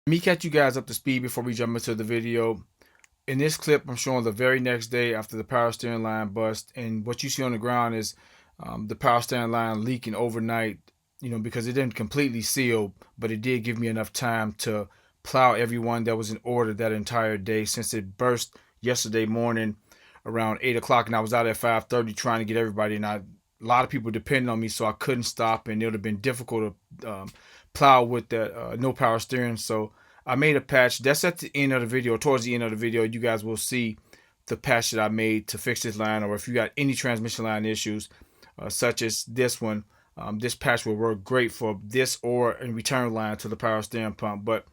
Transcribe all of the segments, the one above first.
Me catch you guys up to speed before we jump into the video. In this clip, I'm showing the very next day after the power steering line bust, and what you see on the ground is the power steering line leaking overnight. Because it didn't completely seal, but it did give me enough time to plow everyone that was in order that entire day, since it burst yesterday morning around 8 o'clock, and I was out at 5:30 trying to get everybody. And a lot of people depended on me, so I couldn't stop, and it would have been difficult to plow with that no power steering. So I made a patch. That's at the end of the video. Towards the end of the video, you guys will see the patch that I made to fix this line, or if you got any transmission line issues, such as this one, this patch will work great for this or a return line to the power steering pump. But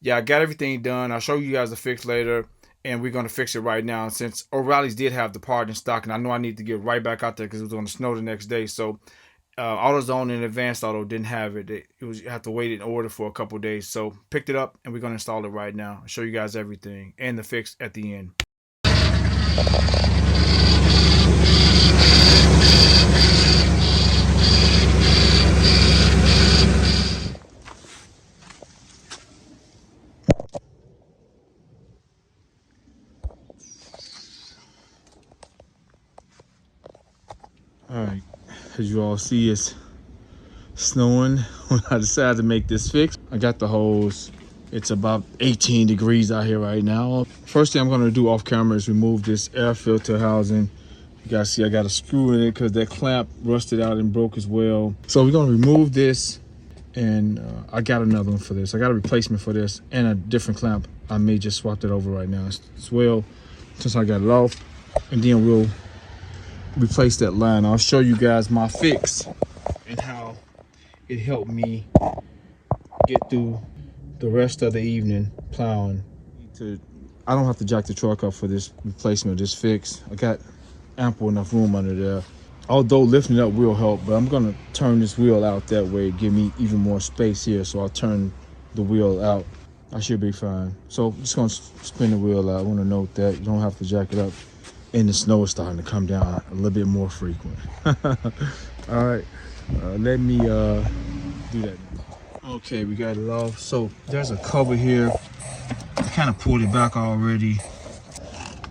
yeah, I got everything done. I'll show you guys the fix later, and we're going to fix it right now. And since O'Reilly's did have the part in stock, and I know I need to get right back out there because it was going to snow the next day, so AutoZone and Advanced Auto didn't have it. You have to wait in order for a couple of days. So picked it up, and we're going to install it right now. I'll show you guys everything and the fix at the end. All right, as you all see, it's snowing when I decided to make this fix. I got the hose. It's about 18 degrees out here right now. First thing I'm going to do off camera is remove this air filter housing. You guys see I got a screw in it because that clamp rusted out and broke as well. So we're going to remove this, and I got another one for this. I got a replacement for this and a different clamp. I may just swap it over right now as well, since I got it off, and then we'll replace that line. I'll show you guys my fix and how it helped me get through the rest of the evening plowing. I don't have to jack the truck up for this replacement, this fix. I got ample enough room under there. Although lifting it up will help, but I'm gonna turn this wheel out that way, give me even more space here. So I'll turn the wheel out. I should be fine. So I'm just gonna spin the wheel out. I wanna note that you don't have to jack it up. And the snow is starting to come down a little bit more frequent. All right, let me do that. Okay, we got it off. So there's a cover here. I kind of pulled it back already.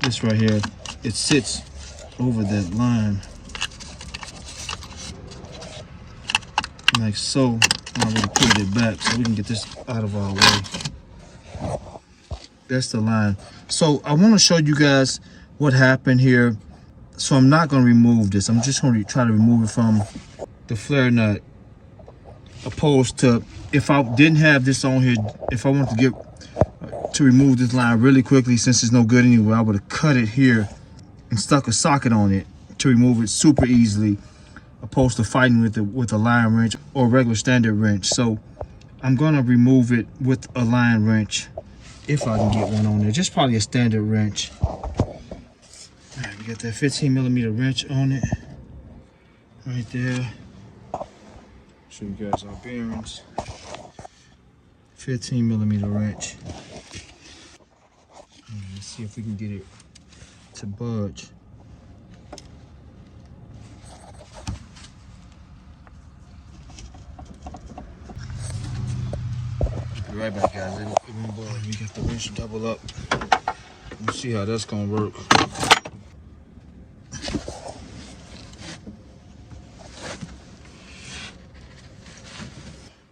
This right here, it sits over that line like so. I already pulled it back so we can get this out of our way. That's the line. So I want to show you guys what happened here. So I'm not going to remove this. I'm just going to try to remove it from the flare nut, opposed to if I didn't have this on here. If I want to get to remove this line really quickly, since it's no good anyway, I would have cut it here and stuck a socket on it to remove it super easily, opposed to fighting with a line wrench or a regular standard wrench. So I'm going to remove it with a line wrench if I can get one on there. Just probably a standard wrench. Alright, we got that 15mm wrench on it right there. Show you guys our bearings. 15mm wrench. Let's see if we can get it to budge. Be right back, guys. It won't budge. We got the wrench double up. Let's see how that's gonna work.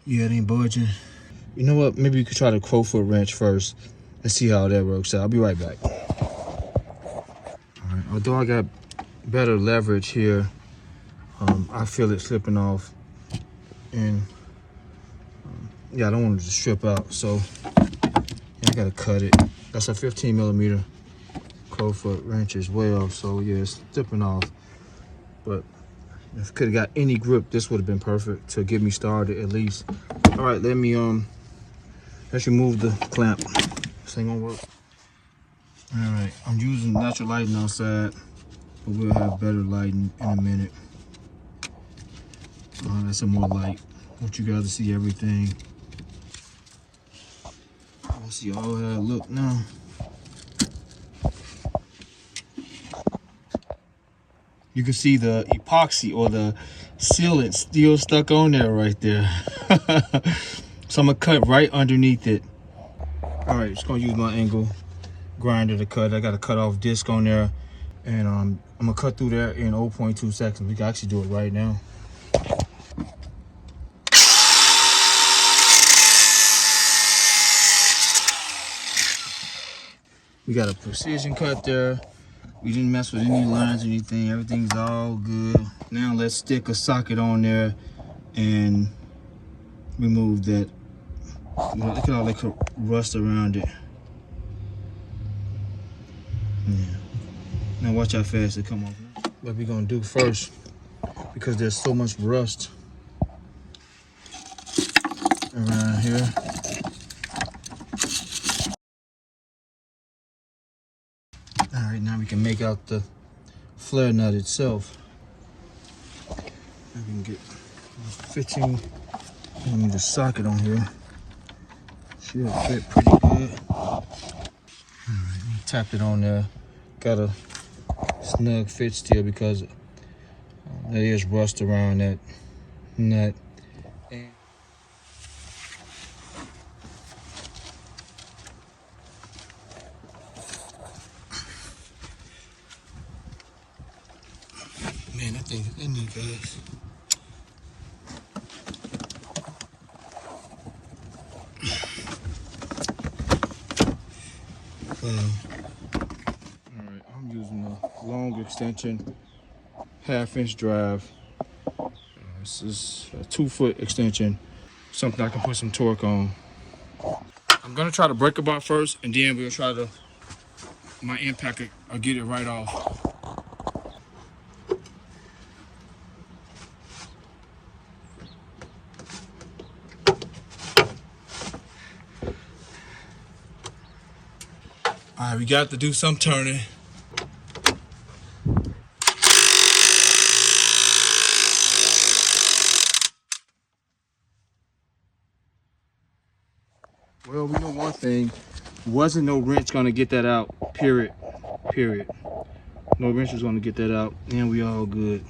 Yeah, it ain't budging. You know what? Maybe we could try the crowfoot wrench first. Let's see how that works out. I'll be right back. All right. Although I got better leverage here, I feel it slipping off, and yeah, I don't want it to strip out. So yeah, I gotta cut it. That's a 15mm crowfoot wrench as well. So yeah, it's slipping off. But if I could have got any grip, this would have been perfect to get me started at least. All right, let's remove the clamp. This ain't gonna work. All right, I'm using natural lighting outside, but we'll have better lighting in a minute. That's some more light. I want you guys to see everything. Let's see all how it look now. You can see the epoxy or the sealant still stuck on there right there. So I'm gonna cut right underneath it All right, just gonna use my angle grinder to cut. I got a cut off disc on there, and I'm gonna cut through there in 0.2 seconds. We can actually do it right now. We got a precision cut there. We didn't mess with any lines or anything. Everything's all good. Now let's stick a socket on there and remove that. Look at all that rust around it. Yeah. Now watch how fast it come off. What we're gonna do first, because there's so much rust around here. All right, now we can make out the flare nut itself. I can get 15. I need a socket on here. Should fit pretty good. All right, tap it on there. Got a snug fit still because there is rust around that nut. Man, that thing is in there, guys. All right, I'm using a long extension, 1/2-inch drive. This is a 2-foot extension, something I can put some torque on. I'm gonna try to break bar first, and then we'll try to, my impact, I'll get it right off. All right, we got to do some turning. Well, we know one thing, wasn't no wrench gonna get that out, period. No wrench was gonna get that out, and we all good.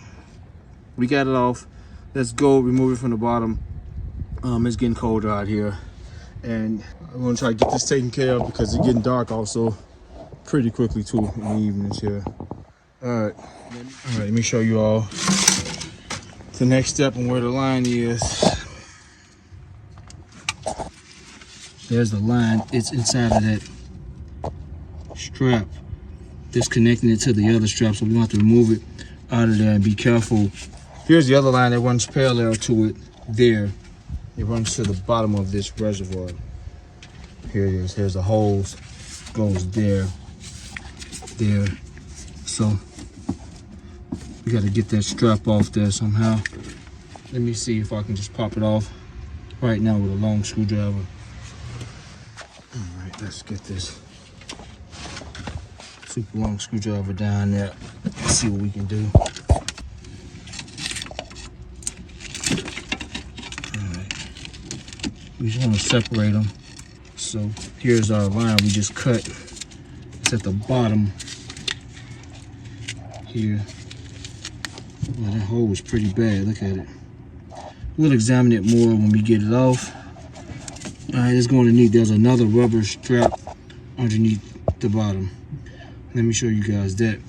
We got it off. Let's go remove it from the bottom. It's getting colder out here, and I'm gonna try to get this taken care of because it's getting dark also pretty quickly too in the evenings here. All right, let me show you all the next step and where the line is. There's the line. It's inside of that strap, disconnecting it to the other strap, so we have to remove it out of there and be careful. Here's the other line that runs parallel to it there. It runs to the bottom of this reservoir. Here it is. Here's the hose. Goes there. So we got to get that strap off there somehow. Let me see if I can just pop it off right now with a long screwdriver. All right, let's get this super long screwdriver down there. Let's see what we can do. We just want to separate them. So here's our line we just cut. It's at the bottom here. Well, that hole was pretty bad. Look at it. We'll examine it more when we get it off. All right, it's going to need, there's another rubber strap underneath the bottom. Let me show you guys that.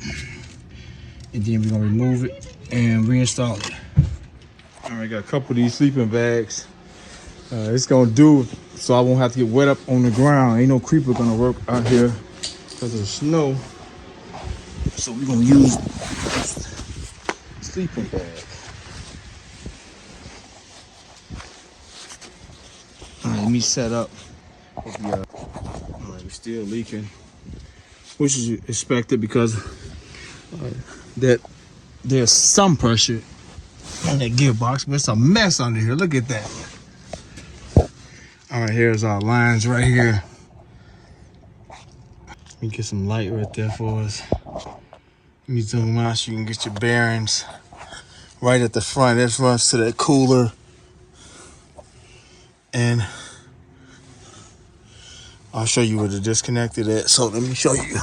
And then we're going to remove it and reinstall it. All right, got a couple of these sleeping bags. It's gonna do so I won't have to get wet up on the ground. Ain't no creeper gonna work out here because of the snow. So we're gonna use sleeping bag. All right, let me set up. All right, we're still leaking, which is expected because that there's some pressure on that gearbox, but it's a mess under here. Look at that. All right, here's our lines right here. Let me get some light right there for us. Let me zoom out so you can get your bearings. Right at the front, this runs to that cooler. And I'll show you where the disconnect is at. So let me show you.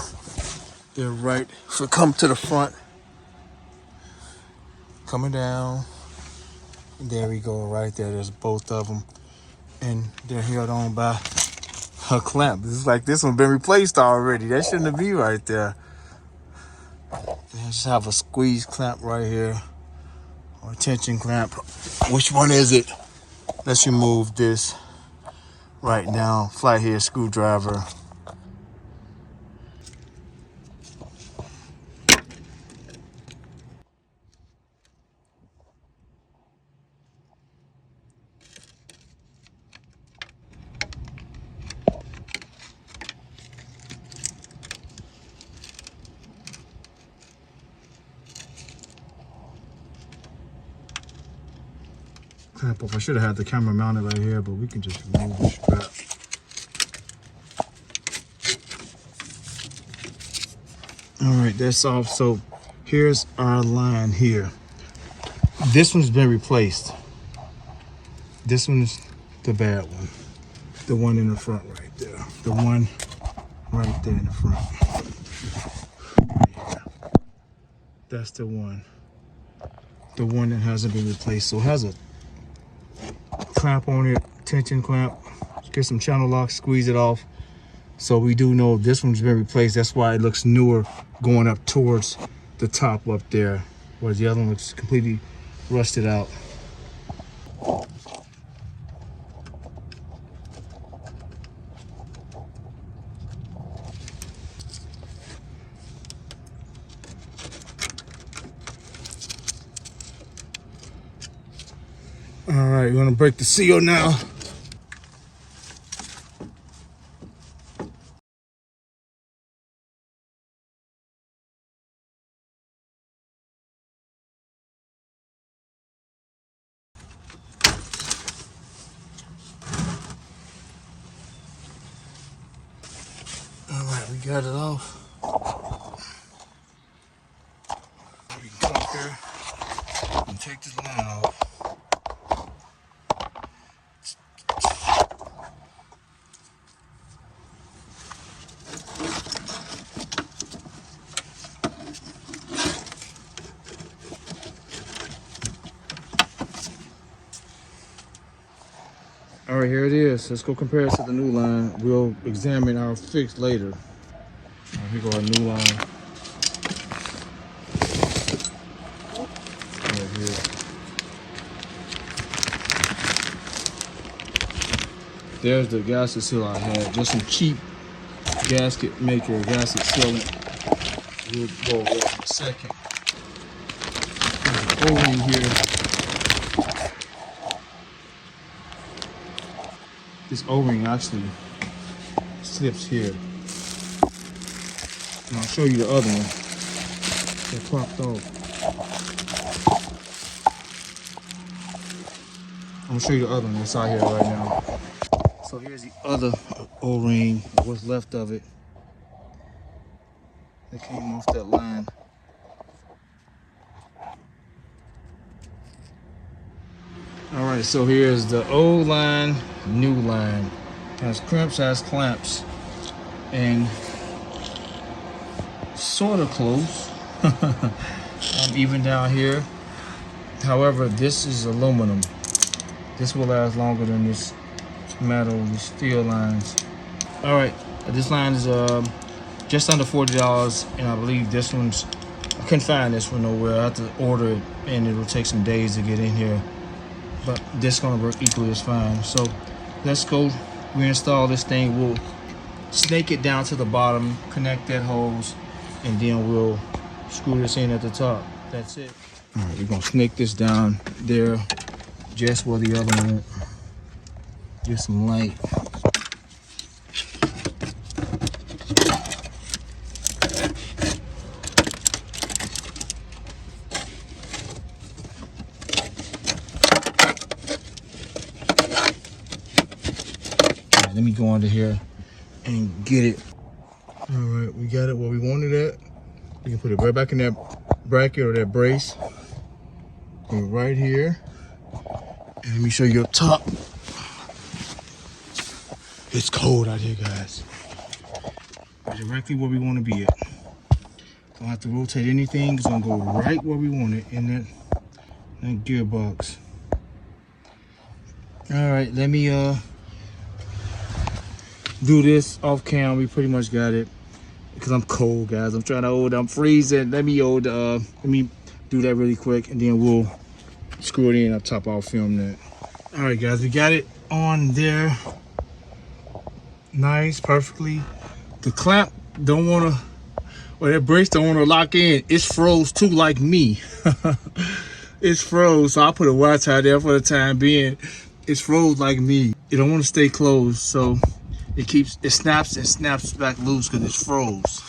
They're right, so come to the front. Coming down. There we go, right there. There's both of them. And they're held on by a clamp. It's like this one been replaced already. That shouldn't be right there. I just have a squeeze clamp right here, or tension clamp. Which one is it? Let's remove this right now. Flathead screwdriver. Clamp off. I should have had the camera mounted right here, but we can just remove the strap. All right, that's off. So here's our line here. This one's been replaced. This one's the bad one. The one in the front right there. The one right there in the front. Yeah. That's the one. The one that hasn't been replaced. So it has a clamp on it, tension clamp. Get some channel locks, squeeze it off. So we do know this one's been replaced. That's why it looks newer going up towards the top up there, whereas the other one looks completely rusted out. All right, we're gonna break the seal now. All right, we got it off. We can come up here and take this line off. All right, here it is. Let's go compare it to the new line. We'll examine our fix later. Right, here go our new line. Right here. There's the gasket seal I had. Just some cheap gasket maker, gasket sealant. We'll go over that in a second. There's an O-ring here. This O-ring actually slips here. And I'll show you the other one that popped off. I'm gonna show you the other one that's out here right now. So here's the other O-ring, what's left of it. That came off that line. All right, so here's the old line, new line. Has crimps, has clamps, and sort of close. Even down here. However, this is aluminum. This will last longer than this metal, the steel lines. All right, this line is just under $40, and I believe this one's, I couldn't find this one nowhere. I have to order it, and it'll take some days to get in here. But this is gonna work equally as fine. So let's go reinstall this thing. We'll snake it down to the bottom, connect that hose, and then we'll screw this in at the top. That's it. All right, we're gonna snake this down there, just where the other one went. Get some light. Let me go under here and get it. All right, we got it where we wanted it. We can put it right back in that bracket or that brace. And right here. And let me show you up top. It's cold out here, guys. Directly where we want to be at. Don't have to rotate anything. It's gonna go right where we want it in that gearbox. All right, let me do this off cam. We pretty much got it because I'm cold, guys. I'm trying to hold. I'm freezing. Let me do that really quick, and then we'll screw it in up top. I'll film that. All right, guys, we got it on there. Nice, perfectly. The clamp don't want to, or that brace don't want to lock in. It's froze too, like me. It's froze, so I put a wire tie there for the time being. It's froze like me. It don't want to stay closed, so it snaps and snaps back loose because it's froze.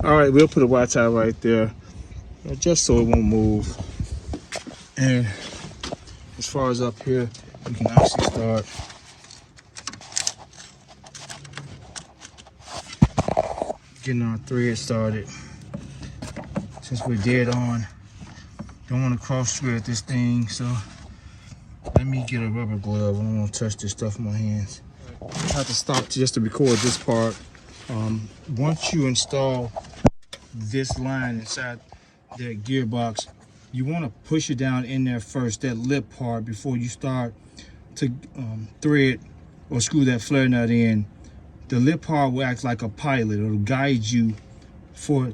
All right, we'll put a wire tie right there, just so it won't move. And as far as up here, we can actually start getting our thread started. Since we're dead on, don't want to cross thread this thing, so let me get a rubber glove. I don't want to touch this stuff in my hands. I have to stop just to record this part. Once you install this line inside that gearbox, you want to push it down in there first, that lip part, before you start to thread or screw that flare nut in. The lip part will act like a pilot. It'll guide you for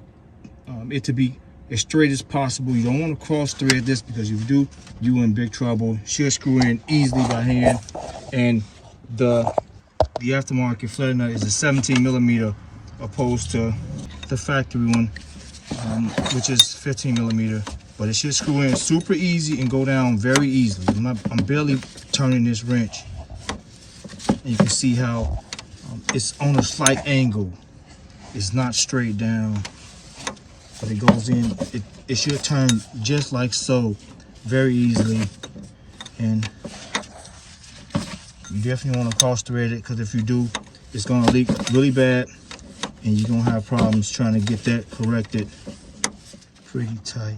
it to be as straight as possible. You don't want to cross thread this, because if you do, you're in big trouble. Should screw in easily by hand. And the aftermarket flare nut is a 17 millimeter opposed to the factory one, which is 15 millimeter. But it should screw in super easy and go down very easily. I'm barely turning this wrench. And you can see how it's on a slight angle. It's not straight down, but it goes in. It should turn just like so, very easily. And you definitely want to cross thread it, because if you do, it's going to leak really bad, and you're going to have problems trying to get that corrected. Pretty tight.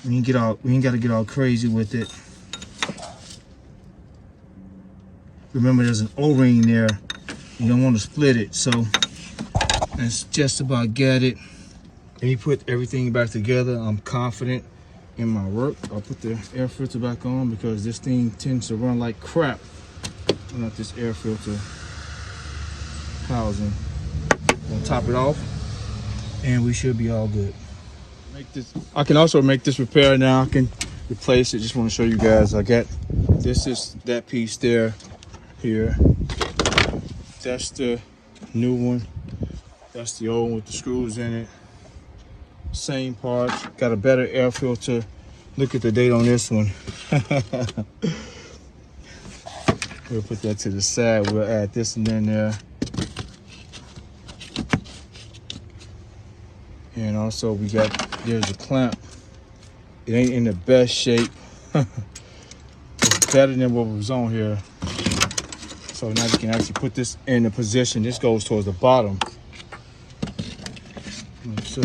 We ain't got to get all crazy with it. Remember, there's an O-ring there. You don't want to split it, so that's just about got it. Let me put everything back together. I'm confident in my work. I'll put the air filter back on, because this thing tends to run like crap without this air filter housing. Gonna top it off, and we should be all good. I can also make this repair now. I can replace it. Just want to show you guys. I got this is that piece there, here. That's the new one. That's the old one with the screws in it. Same parts. Got a better air filter. Look at the date on this one. We'll put that to the side. We'll add this one in there. And also there's a clamp. It ain't in the best shape. It's better than what was on here. So now you can actually put this in a position. This goes towards the bottom. Like so.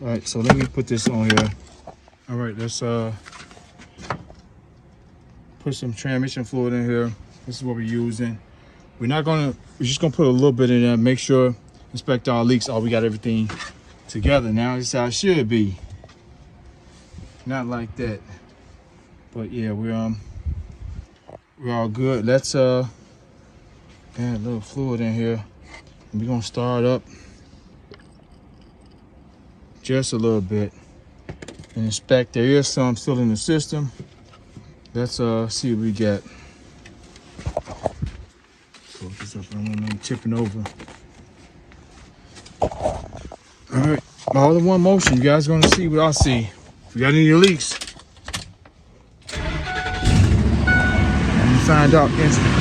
All right, so let me put this on here. All right, let's put some transmission fluid in here. This is what we're using. We're just gonna put a little bit in there. Make sure, inspect all leaks. We got everything together now. This is how it should be. Not like that. But yeah, we're all good. Let's add a little fluid in here. And we're gonna start up just a little bit and inspect. There is some still in the system. Let's see what we got. Focus up. I don't want to tipping over. All right, all in one motion. You guys gonna see what I see. If you got any leaks, and you find out instantly.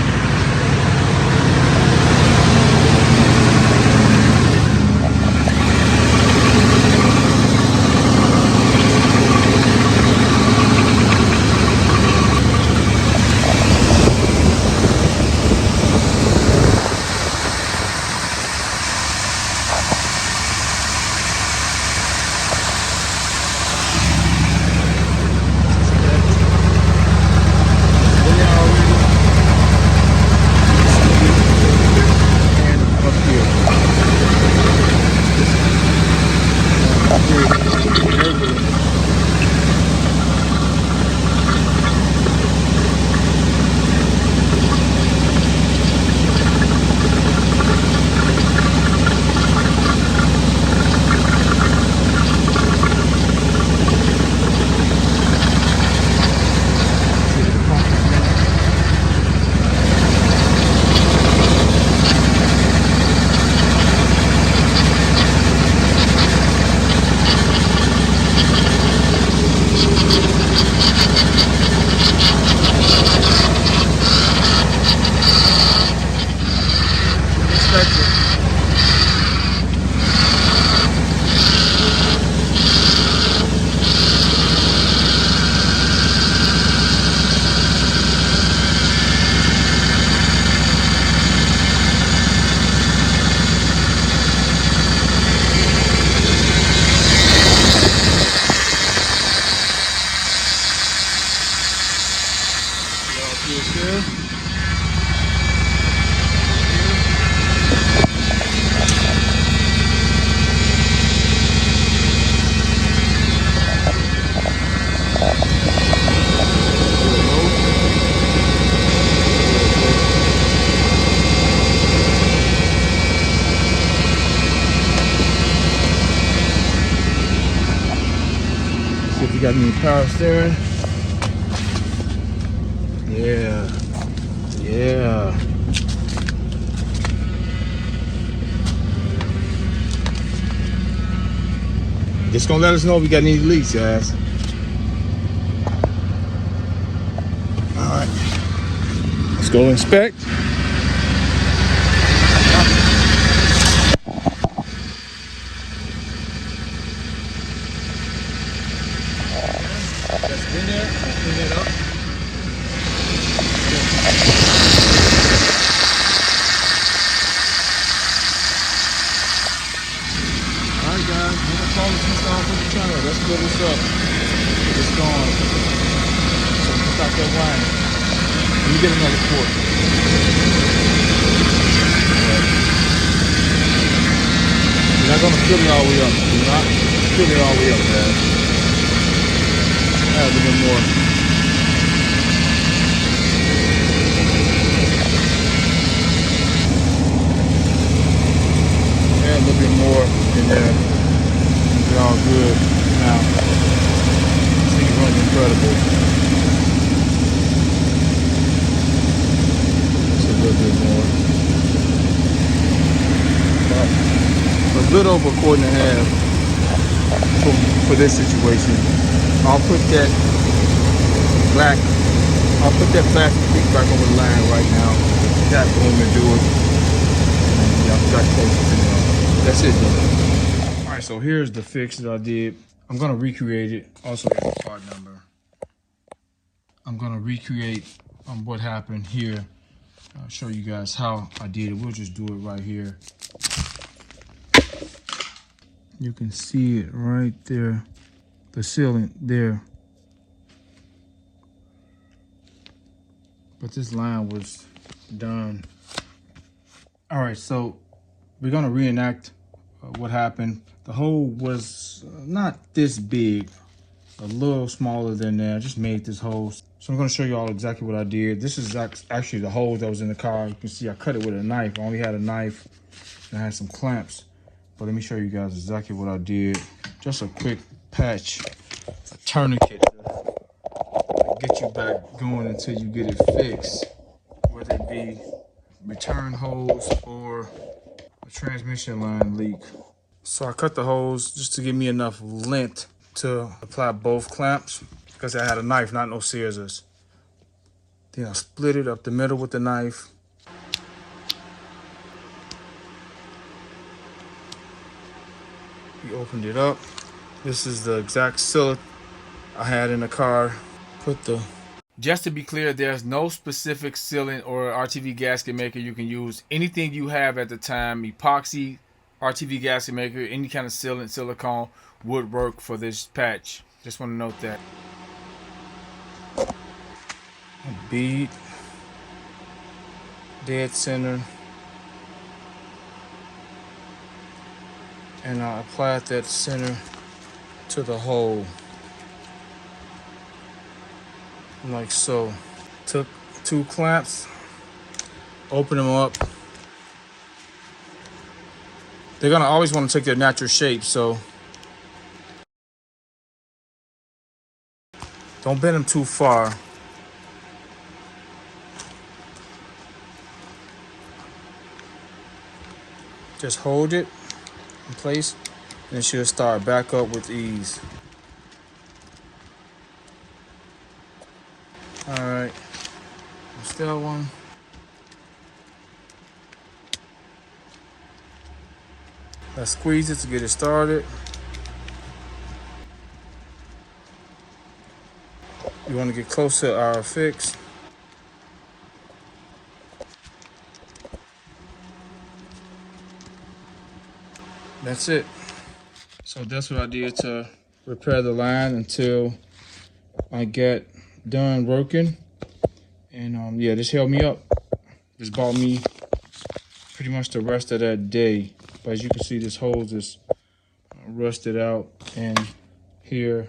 See if you got any power steering. Yeah. Yeah. Just gonna let us know if we got any leaks, guys. Alright. Let's go inspect. That's in there. Clean it up. Alright guys, we're gonna call this off with the channel. Let's put this up. It's gone. So let's stop that line. Let me get another quart. You're not gonna fill it all the way up. Do not fill it all the way up, guys. Add a little bit more. Add a little bit more in there. It's all good now. This thing runs incredible. Just a little bit more. About a little over a quart and a half for this situation. I'll put that black plastic piece back over the line right now. Tap boom and do it. And y'all try to close it. That's it though. Alright, so here's the fix that I did. I'm gonna recreate it. Also got the part number. I'm gonna recreate what happened here. I'll show you guys how I did it. We'll just do it right here. You can see it right there. The sealant there. But this line was done. All right, so we're gonna reenact what happened. The hole was not this big, a little smaller than that. I just made this hole. So I'm gonna show you all exactly what I did. This is actually the hole that was in the car. You can see I cut it with a knife. I only had a knife and I had some clamps. But let me show you guys exactly what I did. Just a quick patch, a tourniquet to get you back going until you get it fixed. Whether it be return hose or a transmission line leak. So I cut the hose just to give me enough length to apply both clamps because I had a knife, not no scissors. Then I split it up the middle with the knife. We opened it up. This is the exact cylinder I had in the car. Just to be clear, there's no specific sealant or RTV gasket maker you can use. Anything you have at the time, epoxy, RTV gasket maker, any kind of sealant, silicone would work for this patch. Just want to note that. A bead, dead center. And I applied that center to the hole. Like so. Took 2 clamps, open them up. They're gonna always want to take their natural shape, so don't bend them too far. Just hold it in place and it should start back up with ease. All right, still one. Let's squeeze it to get it started. You want to get close to our fix. That's it. So that's what I did to repair the line until I get done working. And yeah, this held me up. This bought me pretty much the rest of that day. But as you can see, this hose is rusted out, and here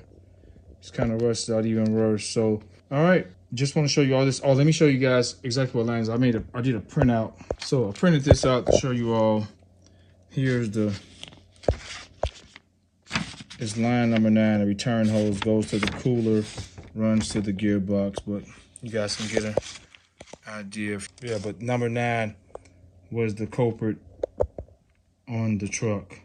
it's kind of rusted out even worse. So, all right, just want to show you all this. Oh, let me show you guys exactly what lines I did a printout. So I printed this out to show you all. Here's it's line number 9. The return hose goes to the cooler, runs to the gearbox, but you guys can get an idea. Yeah, but number 9 was the culprit on the truck.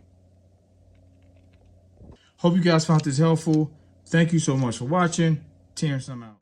Hope you guys found this helpful. Thank you so much for watching. Terrence, I'm out.